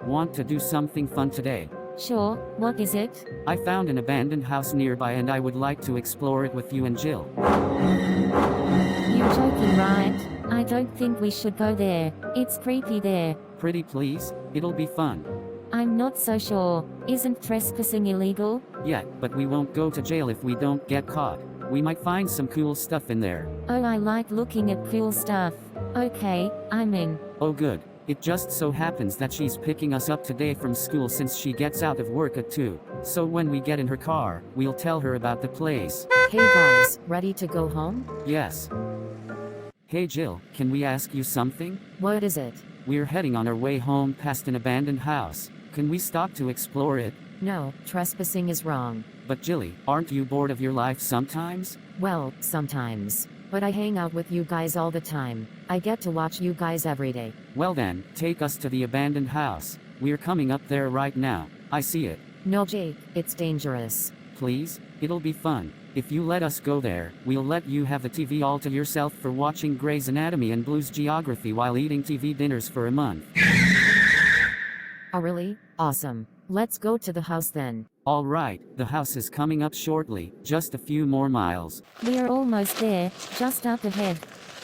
Want to do something fun today? Sure, what is it? I found an abandoned house nearby and I would like to explore it with you and Jill. You're joking, right? I don't think we should go there. It's creepy there. Pretty please? It'll be fun. I'm not so sure. Isn't trespassing illegal? Yeah, but we won't go to jail if we don't get caught. We might find some cool stuff in there. Oh, I like looking at cool stuff. Okay, I'm in. Oh good. It just so happens that she's picking us up today from school since she gets out of work at 2. So when we get in her car, we'll tell her about the place. Hey guys, ready to go home? Yes. Hey Jill, can we ask you something? What is it? We're heading on our way home past an abandoned house. Can we stop to explore it? No, trespassing is wrong. But Jilly, aren't you bored of your life sometimes? Well, sometimes. But I hang out with you guys all the time. I get to watch you guys every day. Well then, take us to the abandoned house. We're coming up there right now. I see it. No, Jake, it's dangerous. Please? It'll be fun. If you let us go there, we'll let you have the TV all to yourself for watching Grey's Anatomy and Blues Geography while eating TV dinners for a month. Oh really? Awesome. Let's go to the house then. Alright, the house is coming up shortly, just a few more miles. We're almost there, just up ahead.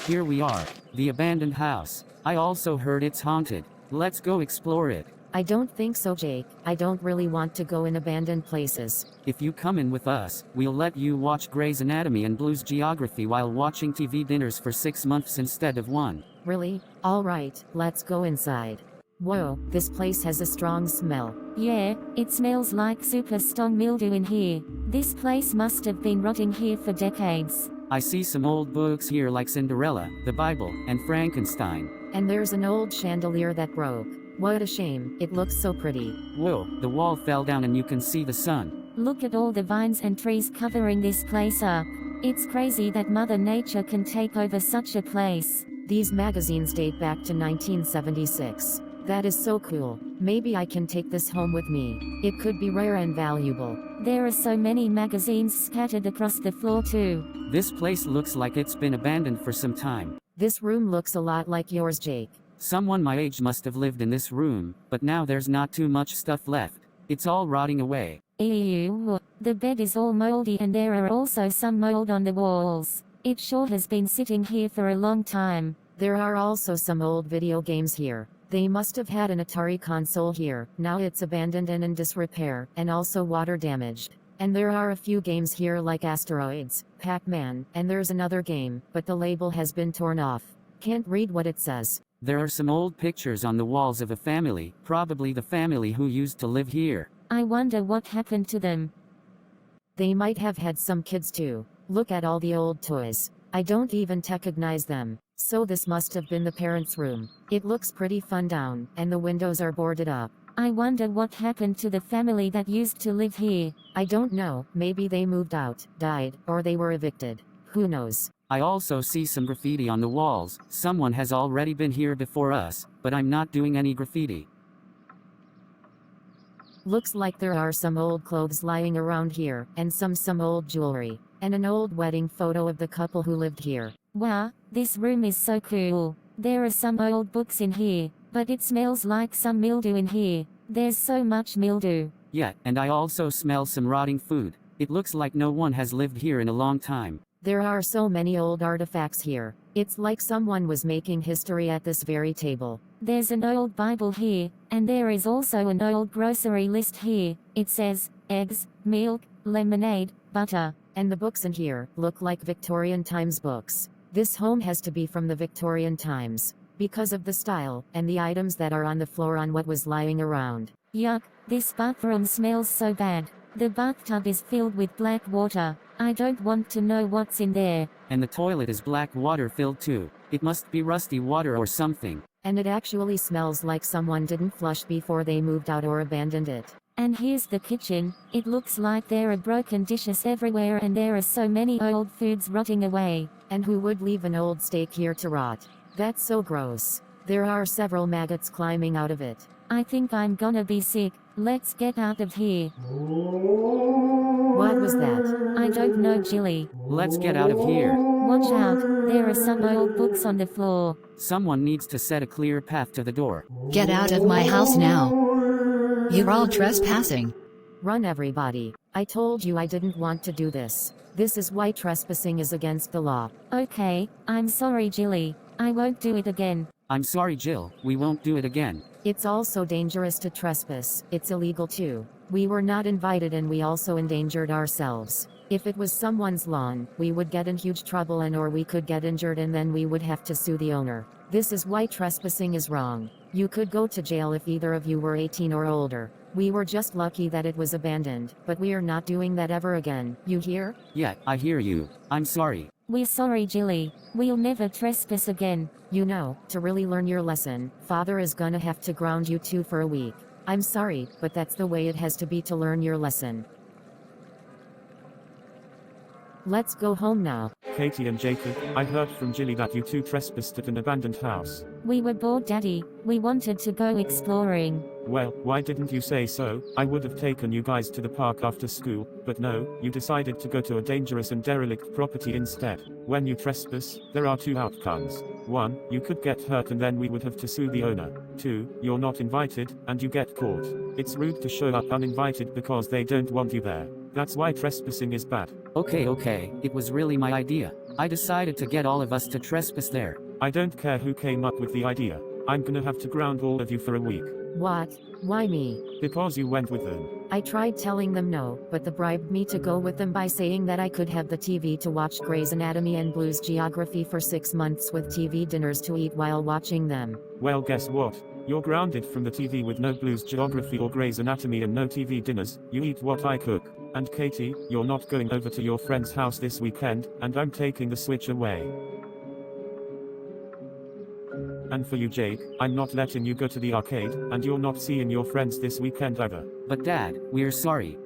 Here we are, the abandoned house. I also heard it's haunted. Let's go explore it. I don't think so, Jake. I don't really want to go in abandoned places. If you come in with us, we'll let you watch Grey's Anatomy and Blues Geography while watching TV dinners for 6 months instead of 1. Really? Alright, let's go inside. Whoa, this place has a strong smell. Yeah, it smells like super strong mildew in here. This place must have been rotting here for decades. I see some old books here like Cinderella, the Bible, and Frankenstein. And there's an old chandelier that broke. What a shame, it looks so pretty. Whoa, the wall fell down and you can see the sun. Look at all the vines and trees covering this place up. It's crazy that Mother Nature can take over such a place. These magazines date back to 1976. That is so cool. Maybe I can take this home with me. It could be rare and valuable. There are so many magazines scattered across the floor too. This place looks like it's been abandoned for some time. This room looks a lot like yours, Jake. Someone my age must have lived in this room, but now there's not too much stuff left. It's all rotting away. Ew, the bed is all moldy and there are also some mold on the walls. It sure has been sitting here for a long time. There are also some old video games here. They must have had an Atari console here. Now it's abandoned and in disrepair, and also water damaged. And there are a few games here like Asteroids, Pac-Man, and there's another game, but the label has been torn off. Can't read what it says. There are some old pictures on the walls of a family, probably the family who used to live here. I wonder what happened to them. They might have had some kids too. Look at all the old toys. I don't even recognize them. So this must have been the parents' room. It looks pretty fun down, and the windows are boarded up. I wonder what happened to the family that used to live here. I don't know, maybe they moved out, died, or they were evicted. Who knows? I also see some graffiti on the walls. Someone has already been here before us, but I'm not doing any graffiti. Looks like there are some old clothes lying around here, and some old jewelry, and an old wedding photo of the couple who lived here. Wow, this room is so cool. There are some old books in here, but it smells like some mildew in here. There's so much mildew. Yeah, and I also smell some rotting food. It looks like no one has lived here in a long time. There are so many old artifacts here. It's like someone was making history at this very table. There's an old Bible here, and there is also an old grocery list here. It says, eggs, milk, lemonade, butter. And the books in here look like Victorian times books. This home has to be from the Victorian times, because of the style, and the items that are on the floor on what was lying around. Yuck, this bathroom smells so bad. The bathtub is filled with black water. I don't want to know what's in there. And the toilet is black water filled too. It must be rusty water or something. And it actually smells like someone didn't flush before they moved out or abandoned it. And here's the kitchen. It looks like there are broken dishes everywhere and there are so many old foods rotting away. And who would leave an old steak here to rot? That's so gross. There are several maggots climbing out of it. I think I'm gonna be sick. Let's get out of here. What was that? I don't know, Jilly. Let's get out of here. Watch out, there are some old books on the floor. Someone needs to set a clear path to the door. Get out of my house now. You're all trespassing. Run everybody. I told you I didn't want to do this. This is why trespassing is against the law. Okay, I'm sorry, Jilly. I won't do it again. I'm sorry, Jill, we won't do it again. It's also dangerous to trespass. It's illegal too. We were not invited and we also endangered ourselves. If it was someone's lawn, we would get in huge trouble and or we could get injured and then we would have to sue the owner. This is why trespassing is wrong. You could go to jail if either of you were 18 or older. We were just lucky that it was abandoned, but we are not doing that ever again. You hear? Yeah, I hear you. I'm sorry. We're sorry, Jilly. We'll never trespass again. You know, to really learn your lesson, Father is gonna have to ground you two for a week. I'm sorry, but that's the way it has to be to learn your lesson. Let's go home now. Katie and Jacob, I heard from Jilly that you two trespassed at an abandoned house. We were bored, Daddy. We wanted to go exploring. Well, why didn't you say so? I would have taken you guys to the park after school, but no, you decided to go to a dangerous and derelict property instead. When you trespass, there are two outcomes. 1, you could get hurt and then we would have to sue the owner. 2, you're not invited, and you get caught. It's rude to show up uninvited because they don't want you there. That's why trespassing is bad. Okay, it was really my idea. I decided to get all of us to trespass there. I don't care who came up with the idea. I'm gonna have to ground all of you for a week. What? Why me? Because you went with them. I tried telling them no, but they bribed me to go with them by saying that I could have the TV to watch Grey's Anatomy and Blues Geography for 6 months with TV dinners to eat while watching them. Well, guess what? You're grounded from the TV with no Blues Geography or Grey's Anatomy and no TV dinners. You eat what I cook. And Katie, you're not going over to your friend's house this weekend, and I'm taking the Switch away. And for you, Jake, I'm not letting you go to the arcade, and you're not seeing your friends this weekend either. But Dad, we're sorry.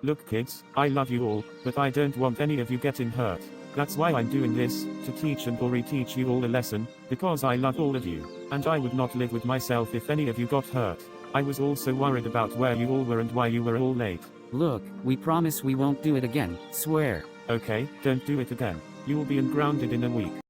Look kids, I love you all, but I don't want any of you getting hurt. That's why I'm doing this, to teach and or reteach you all a lesson, because I love all of you, and I would not live with myself if any of you got hurt. I was also worried about where you all were and why you were all late. Look, we promise we won't do it again, swear. Okay, don't do it again. You will be ungrounded in a week.